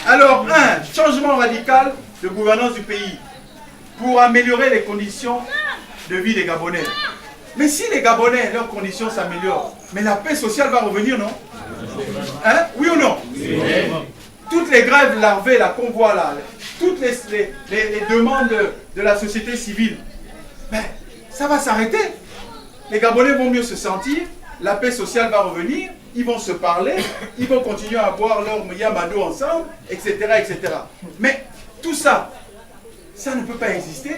Alors, un changement radical de gouvernance du pays pour améliorer les conditions de vie des Gabonais. Mais si les Gabonais, leurs conditions s'améliorent, mais la paix sociale va revenir, non? Hein? Oui ou non? Oui. Toutes les grèves larvées, là, qu'on voit là, toutes les demandes de la société civile, ben, ça va s'arrêter. Les Gabonais vont mieux se sentir, la paix sociale va revenir, ils vont se parler, ils vont continuer à boire leur yamado ensemble, etc., etc. Mais tout ça, ça ne peut pas exister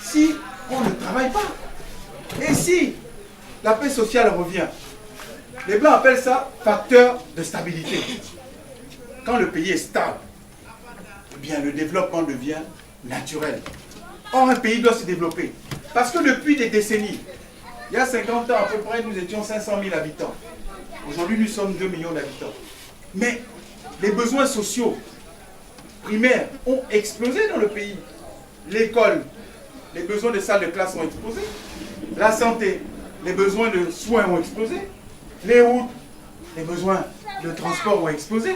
si on ne travaille pas. Et si la paix sociale revient, les Blancs appellent ça facteur de stabilité. Quand le pays est stable, eh bien le développement devient naturel. Or, un pays doit se développer. Parce que depuis des décennies, il y a 50 ans à peu près, nous étions 500 000 habitants. Aujourd'hui, nous sommes 2 millions d'habitants. Mais les besoins sociaux primaires ont explosé dans le pays. L'école, les besoins de salles de classe ont explosé. La santé, les besoins de soins ont explosé. Les routes, les besoins de transport ont explosé.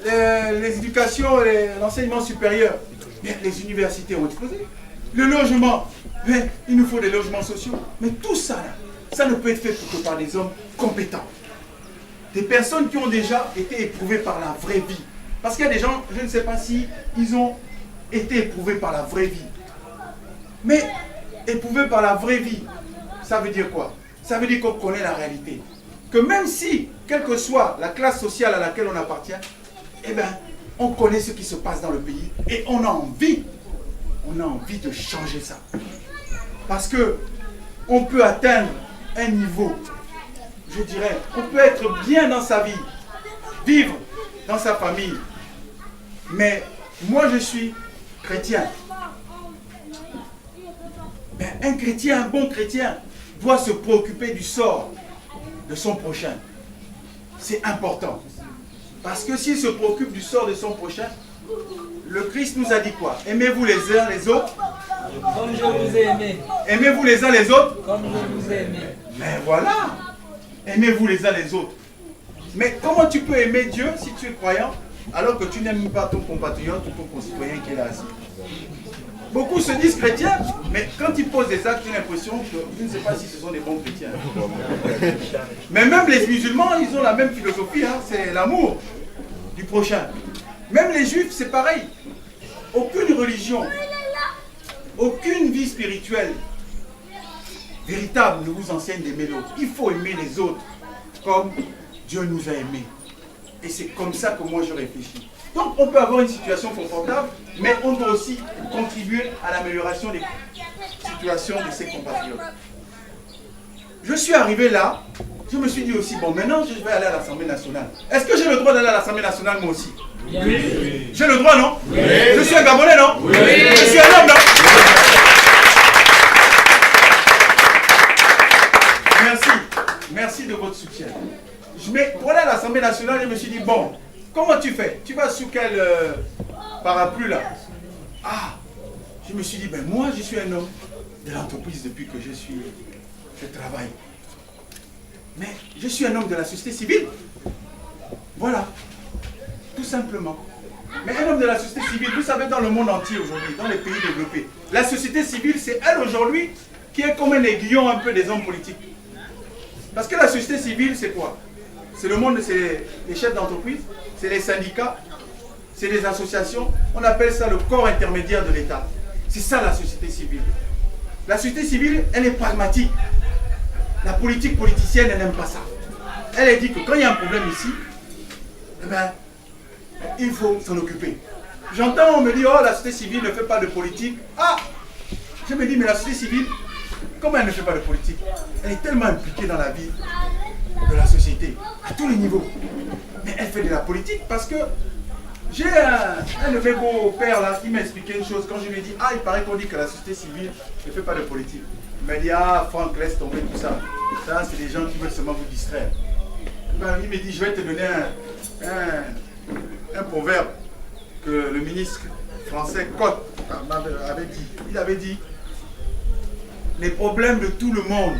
Les éducations, l'enseignement supérieur, les universités ont explosé. Le logement, il nous faut des logements sociaux. Mais tout ça, là, ça ne peut être fait que par des hommes compétents. Des personnes qui ont déjà été éprouvées par la vraie vie. Parce qu'il y a des gens, je ne sais pas si ils ont été éprouvés par la vraie vie. Mais éprouvés par la vraie vie, ça veut dire quoi? Ça veut dire qu'on connaît la réalité. Que même si, quelle que soit la classe sociale à laquelle on appartient, eh bien, on connaît ce qui se passe dans le pays et on a envie de changer ça. Parce que on peut atteindre un niveau, je dirais, on peut être bien dans sa vie, vivre dans sa famille. Mais moi je suis chrétien. Mais un chrétien, un bon chrétien, doit se préoccuper du sort de son prochain. C'est important. Parce que s'il se préoccupe du sort de son prochain, le Christ nous a dit quoi? Aimez-vous les uns les autres comme je vous ai aimé. Aimez-vous les uns les autres Comme je vous ai aimé. Mais voilà. Aimez-vous les uns les autres. Mais comment tu peux aimer Dieu si tu es croyant alors que tu n'aimes pas ton compatriote ou ton concitoyen qui est là assis? Beaucoup se disent chrétiens, mais quand ils posent des actes, j'ai l'impression que je ne sais pas si ce sont des bons chrétiens. Mais même les musulmans, ils ont la même philosophie, hein, c'est l'amour du prochain. Même les juifs, c'est pareil. Aucune religion, aucune vie spirituelle véritable ne vous enseigne d'aimer l'autre. Il faut aimer les autres comme Dieu nous a aimés. Et c'est comme ça que moi je réfléchis. Donc on peut avoir une situation confortable, mais on doit aussi contribuer à l'amélioration des situations de ses compatriotes. Je suis arrivé là, je me suis dit aussi, bon maintenant je vais aller à l'Assemblée nationale. Est-ce que j'ai le droit d'aller à l'Assemblée nationale moi aussi? Oui. J'ai le droit, non? Oui. Je suis un Gabonais, non? Oui. Je suis un homme, non? Merci. Merci de votre soutien. Pour aller à l'Assemblée nationale, je me suis dit, bon, comment tu fais? Tu vas sous quel parapluie là? Ah, je me suis dit, ben moi je suis un homme de l'entreprise depuis que je travaille. Mais je suis un homme de la société civile. Voilà, tout simplement. Mais un homme de la société civile, vous savez, dans le monde entier aujourd'hui, dans les pays développés, la société civile, c'est elle aujourd'hui qui est comme un aiguillon un peu des hommes politiques. Parce que la société civile, c'est quoi? C'est le monde, c'est les chefs d'entreprise, c'est les syndicats, c'est les associations. On appelle ça le corps intermédiaire de l'État. C'est ça la société civile. La société civile, elle est pragmatique. La politique politicienne, elle n'aime pas ça. Elle dit que quand il y a un problème ici, eh ben, il faut s'en occuper. J'entends, on me dit, oh, la société civile ne fait pas de politique. Ah, je me dis, mais la société civile, comment elle ne fait pas de politique? Elle est tellement impliquée dans la vie de la société, à tous les niveaux. Mais elle fait de la politique parce que j'ai un de mes beaux-pères là qui m'a expliqué une chose. Quand je lui ai dit, ah, il paraît qu'on dit que la société civile ne fait pas de politique. Il m'a dit, ah, Franck, laisse tomber tout ça. Ça, c'est des gens qui veulent seulement vous distraire. Ben, il m'a dit, je vais te donner un proverbe que le ministre français Cotte avait dit. Il avait dit, les problèmes de tout le monde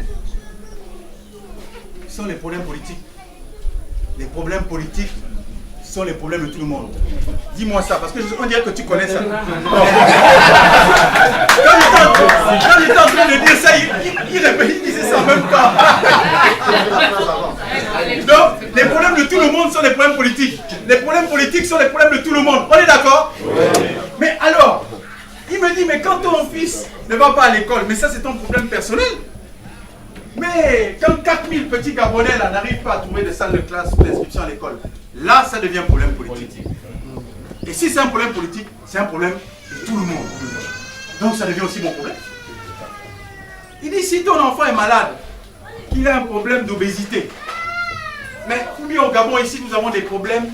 sont les problèmes politiques. Les problèmes politiques sont les problèmes de tout le monde. Dis-moi ça, parce que on dirait que tu connais ça. Bon. Quand j'étais en train de dire ça, il disait ça en même temps. Donc, les problèmes de tout le monde sont les problèmes politiques. Les problèmes politiques sont les problèmes de tout le monde. On est d'accord? Mais alors, il me dit, mais quand ton fils ne va pas à l'école, mais ça c'est ton problème personnel. Mais quand 4000 petits Gabonais là n'arrivent pas à trouver des salles de classe ou d'inscription à l'école, là ça devient un problème politique. Et si c'est un problème politique, c'est un problème de tout le monde. Donc ça devient aussi mon problème. Il dit, si ton enfant est malade, qu'il a un problème d'obésité, mais combien au Gabon ici nous avons des problèmes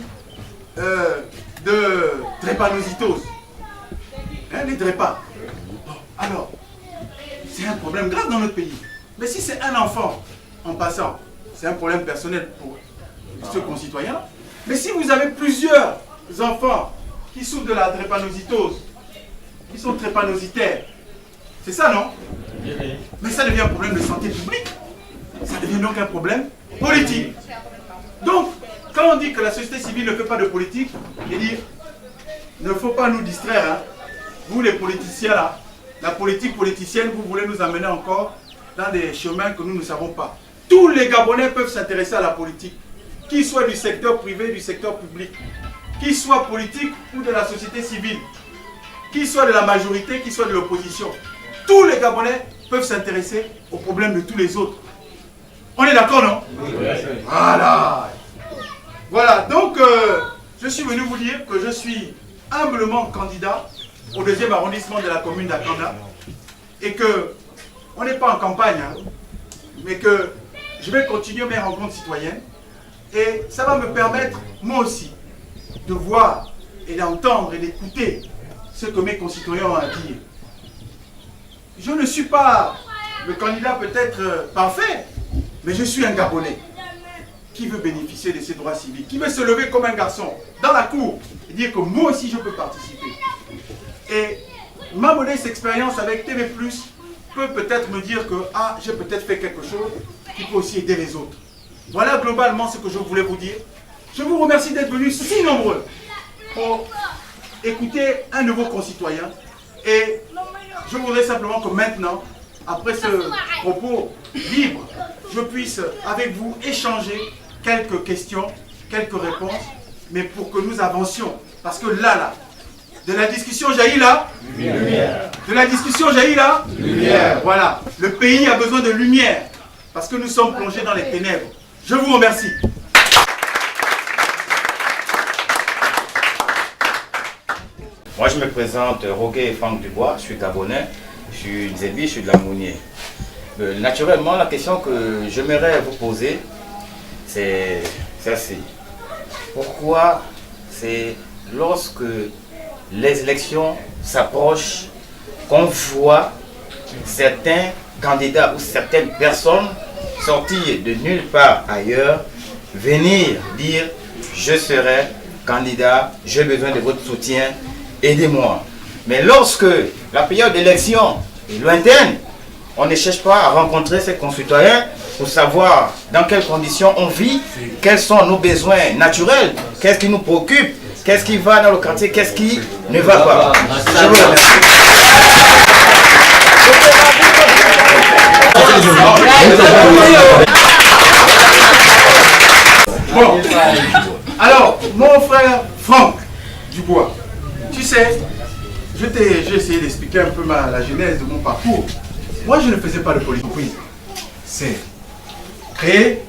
de drépanocytose, hein, les drépas. Bon, alors, c'est un problème grave dans notre pays. Mais si c'est un enfant, en passant, c'est un problème personnel pour ce concitoyen. Mais si vous avez plusieurs enfants qui souffrent de la drépanocytose, qui sont drépanocytaires, c'est ça, non? Mais ça devient un problème de santé publique. Ça devient donc un problème politique. Donc, quand on dit que la société civile ne fait pas de politique, il dit, ne faut pas nous distraire, hein. Vous les politiciens là, la politique politicienne, vous voulez nous amener encore dans des chemins que nous ne savons pas. Tous les Gabonais peuvent s'intéresser à la politique, qu'ils soient du secteur privé, du secteur public, qu'ils soient politiques ou de la société civile, qu'ils soient de la majorité, qu'ils soient de l'opposition. Tous les Gabonais peuvent s'intéresser aux problèmes de tous les autres. On est d'accord, non? Voilà. Voilà, donc je suis venu vous dire que je suis humblement candidat au 2e arrondissement de la commune d'Akanda et que on n'est pas en campagne, hein, mais que je vais continuer mes rencontres citoyennes et ça va me permettre, moi aussi, de voir et d'entendre et d'écouter ce que mes concitoyens ont à dire. Je ne suis pas le candidat peut-être parfait, mais je suis un Gabonais qui veut bénéficier de ses droits civiques, qui veut se lever comme un garçon dans la cour et dire que moi aussi je peux participer. Et ma modeste expérience avec TV+, peut peut-être me dire que j'ai peut-être fait quelque chose qui peut aussi aider les autres. Voilà globalement ce que je voulais vous dire. Je vous remercie d'être venus si nombreux pour écouter un nouveau concitoyen. Et je voudrais simplement que maintenant, après ce propos libre, je puisse avec vous échanger quelques questions, quelques réponses, mais pour que nous avancions. Parce que là, de la discussion jaillit là, lumière. De la discussion jaillit là, lumière. Voilà, le pays a besoin de lumière, parce que nous sommes plongés dans les ténèbres. Je vous remercie. Moi je me présente Rogué Franck Dubois, je suis Gabonais, je suis Nzébi, je suis de la Mounier. Naturellement, la question que j'aimerais vous poser, c'est celle-ci. Pourquoi c'est lorsque les élections s'approchent qu'on voit certains candidats ou certaines personnes sortir de nulle part ailleurs venir dire je serai candidat, j'ai besoin de votre soutien, aidez-moi. Mais lorsque la période d'élection est lointaine, on ne cherche pas à rencontrer ses concitoyens pour savoir dans quelles conditions on vit, quels sont nos besoins naturels, qu'est-ce qui nous préoccupe, qu'est-ce qui va dans le quartier, qu'est-ce qui ne va pas. Je vous remercie. Bon, alors, mon frère Franck Dubois, tu sais, j'ai essayé d'expliquer un peu la genèse de mon parcours. Moi, je ne faisais pas de politique. C'est créer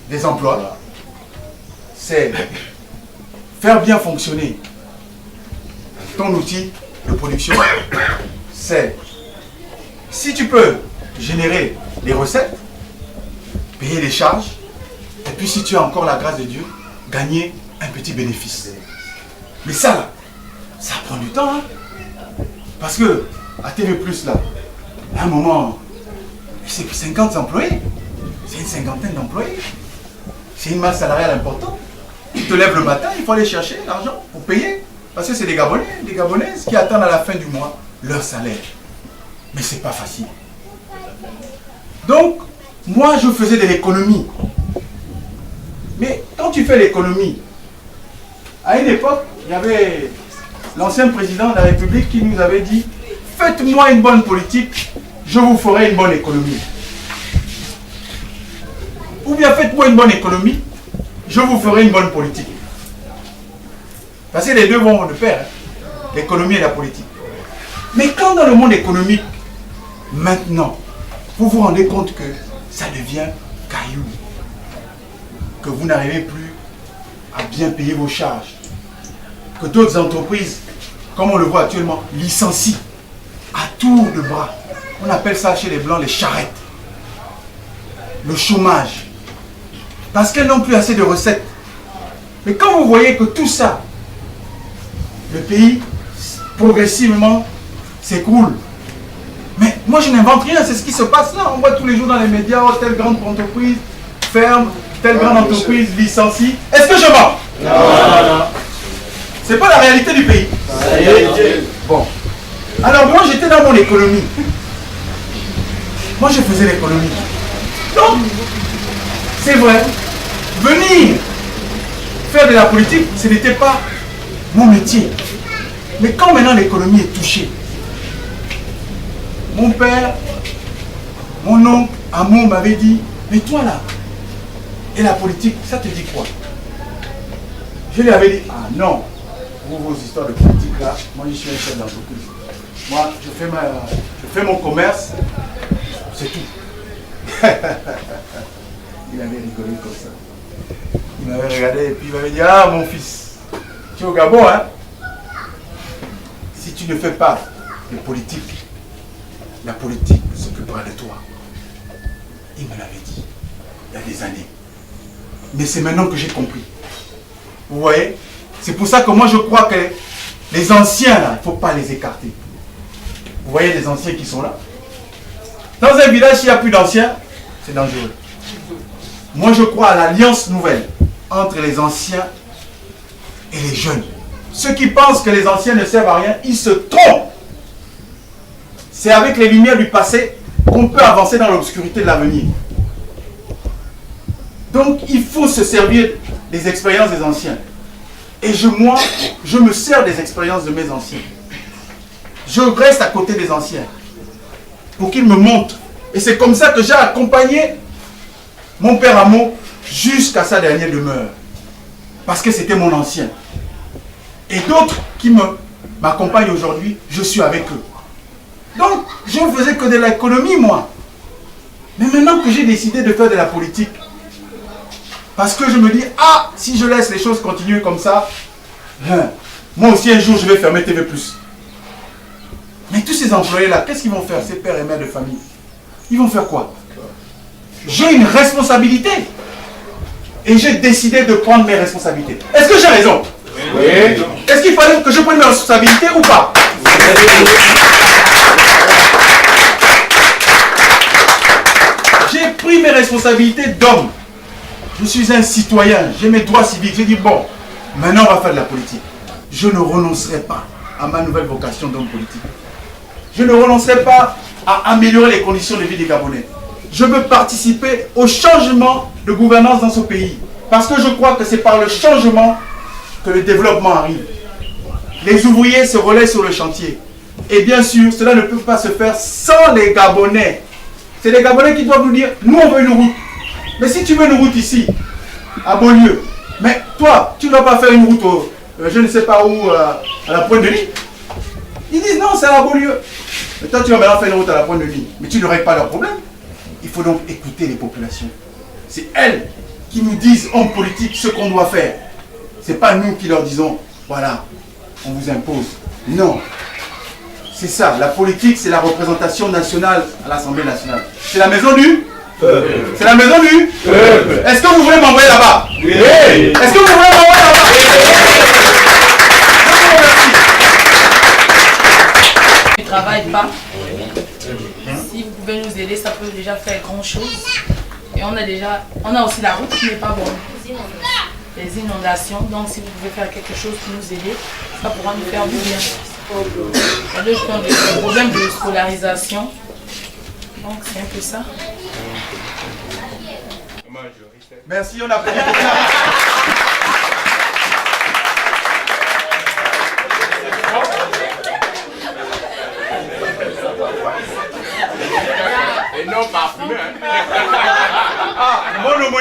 des emplois, c'est faire bien fonctionner ton outil de production, c'est, si tu peux générer des recettes, payer les charges, et puis si tu as encore la grâce de Dieu, gagner un petit bénéfice. Mais ça là, ça prend du temps, hein? Parce que à TV+, là, à un moment, c'est 50 employés, c'est une cinquantaine d'employés, c'est une masse salariale importante. Tu te lèves le matin, il faut aller chercher l'argent pour payer, parce que c'est des Gabonaises qui attendent à la fin du mois leur salaire. Mais c'est pas facile. Donc, moi je faisais de l'économie. Mais quand tu fais l'économie, À une époque, il y avait l'ancien président de la République qui nous avait dit « Faites-moi une bonne politique, je vous ferai une bonne économie. » Ou bien faites-moi une bonne économie, je vous ferai une bonne politique. Parce que les deux vont de pair, hein, l'économie et la politique. Mais quand dans le monde économique, maintenant, vous vous rendez compte que ça devient caillou, que vous n'arrivez plus à bien payer vos charges, que d'autres entreprises, comme on le voit actuellement, licencient à tour de bras. On appelle ça chez les Blancs les charrettes. Le chômage. Parce qu'elles n'ont plus assez de recettes. Mais quand vous voyez que tout ça, le pays, progressivement, s'écroule. Mais moi, je n'invente rien, c'est ce qui se passe là. On voit tous les jours dans les médias, oh, telle grande entreprise ferme, telle grande entreprise licencie. Est-ce que je mens? Non. C'est pas la réalité du pays. Bon. Alors moi, j'étais dans mon économie. Moi, je faisais l'économie. Donc, c'est vrai, venir faire de la politique, ce n'était pas mon métier. Mais quand maintenant l'économie est touchée, mon père, mon oncle, Amour m'avait dit, mais toi là, et la politique, ça te dit quoi? Je lui avais dit, ah non, vos histoires de politique là, moi je suis un chef d'entreprise. Moi, je fais mon commerce, c'est tout. Il avait rigolé comme ça. Il m'avait regardé et puis il m'avait dit, ah mon fils, tu es au Gabon, hein? Si tu ne fais pas de politique, la politique s'occupera de toi. Il me l'avait dit, il y a des années. Mais c'est maintenant que j'ai compris. Vous voyez? C'est pour ça que moi je crois que les anciens là, il ne faut pas les écarter. Vous voyez les anciens qui sont là? Dans un village, s'il n'y a plus d'anciens, c'est dangereux. Moi je crois à l'alliance nouvelle entre les anciens et les jeunes. Ceux qui pensent que les anciens ne servent à rien, ils se trompent. C'est avec les lumières du passé qu'on peut avancer dans l'obscurité de l'avenir. Donc il faut se servir des expériences des anciens. Et moi, je me sers des expériences de mes anciens. Je reste à côté des anciens pour qu'ils me montrent. Et c'est comme ça que j'ai accompagné mon père Amo jusqu'à sa dernière demeure. Parce que c'était mon ancien. Et d'autres qui m'accompagnent aujourd'hui, je suis avec eux. Donc, je ne faisais que de l'économie, moi. Mais maintenant que j'ai décidé de faire de la politique, parce que je me dis, ah, si je laisse les choses continuer comme ça, moi aussi un jour je vais fermer TV+. Mais tous ces employés-là, qu'est-ce qu'ils vont faire, ces pères et mères de famille? Ils vont faire quoi? J'ai une responsabilité. Et j'ai décidé de prendre mes responsabilités. Est-ce que j'ai raison? Oui. Est-ce qu'il fallait que je prenne mes responsabilités ou pas? J'ai pris mes responsabilités d'homme. Je suis un citoyen, j'ai mes droits civiques. J'ai dit, bon, maintenant on va faire de la politique. Je ne renoncerai pas à ma nouvelle vocation d'homme politique. Je ne renoncerai pas à améliorer les conditions de vie des Gabonais. Je veux participer au changement de gouvernance dans ce pays. Parce que je crois que c'est par le changement que le développement arrive. Les ouvriers se relaient sur le chantier. Et bien sûr, cela ne peut pas se faire sans les Gabonais. C'est les Gabonais qui doivent nous dire, nous on veut une route. Mais si tu veux une route ici, à Beaulieu, mais toi, tu ne vas pas faire une route, je ne sais pas où, à la Pointe de Nuit. Ils disent non, c'est à Beaulieu. Mais toi, tu vas maintenant faire une route à la Pointe de Nuit. Mais tu ne règles pas leurs problèmes. Il faut donc écouter les populations. C'est elles qui nous disent, hommes politiques, ce qu'on doit faire. Ce n'est pas nous qui leur disons, voilà, on vous impose. Non. C'est ça, la politique, c'est la représentation nationale à l'Assemblée nationale. C'est la maison du peuple. C'est la maison du peuple. Est-ce que vous voulez m'envoyer là-bas? Oui. Est-ce que vous voulez m'envoyer là-bas? Je ne travaille pas. Si vous pouvez nous aider, ça peut déjà faire grand chose. Et on a aussi la route qui n'est pas bonne. Les inondations. Donc si vous pouvez faire quelque chose pour nous aider, ça pourra nous faire du bien. Il y a des problèmes de scolarisation. Donc c'est un peu ça. Merci, on applaudit.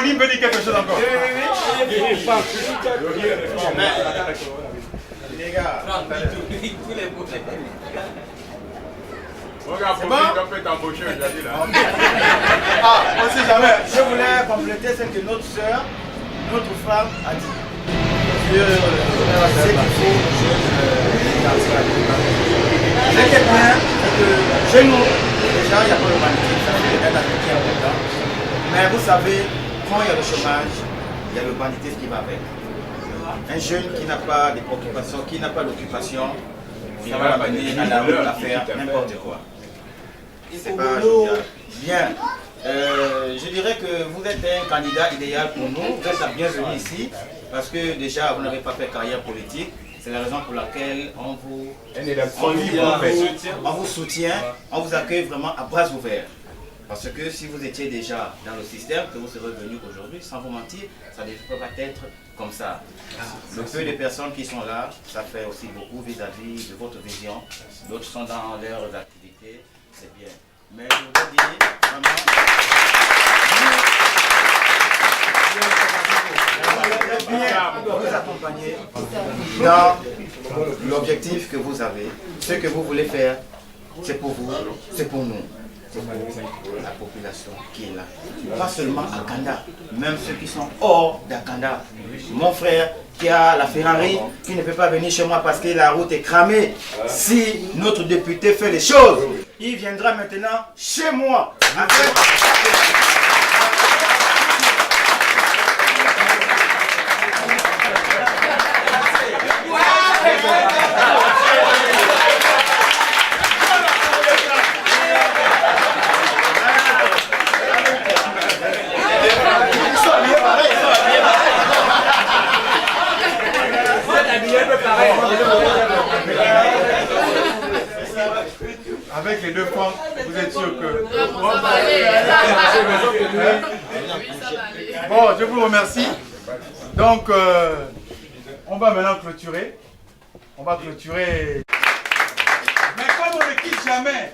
Yogi veut dire quelque chose encore. Les gars, Regarde, c'est pour bon? qu'il peut t'embaucher aujourd'hui là. Ah, on sait jamais. Je voulais compléter ce que notre soeur, notre femme a dit. Sur ce qu'il faut aux jeunes ce qui est bien, c'est que chez nous, déjà, il n'y a pas de banditisme, ça fait un aspect qui est important. Mais vous savez, quand il y a le chômage, il y a le banditisme qui va avec. Un jeune qui n'a pas de préoccupation, qui n'a pas d'occupation, ça va l'amener à la route à faire n'importe quoi. C'est pas jovial. Bien. Je dirais que vous êtes un candidat idéal pour nous. Vous êtes la bienvenue ici parce que déjà vous n'avez pas fait carrière politique. C'est la raison pour laquelle on vous soutient, on vous accueille vraiment à bras ouverts. Parce que si vous étiez déjà dans le système, que vous serez venu aujourd'hui, sans vous mentir, ça ne peut pas être comme ça. Le peu de personnes qui sont là, ça fait aussi beaucoup vis-à-vis de votre vision. D'autres sont dans leurs activités, c'est bien. Mais je voudrais dire vraiment, vous accompagner dans l'objectif que vous avez. Ce que vous voulez faire, c'est pour vous, c'est pour nous. C'est pour la population qui est là. Pas seulement à Kanda, même ceux qui sont hors d'Akanda. Mon frère qui a la Ferrari, qui ne peut pas venir chez moi parce que la route est cramée. Si notre député fait les choses, il viendra maintenant chez moi. Avec les deux femmes, vous êtes sûr que... Ça va aller. Bon, je vous remercie. Donc, on va maintenant clôturer. On va clôturer. Mais comme on ne quitte jamais.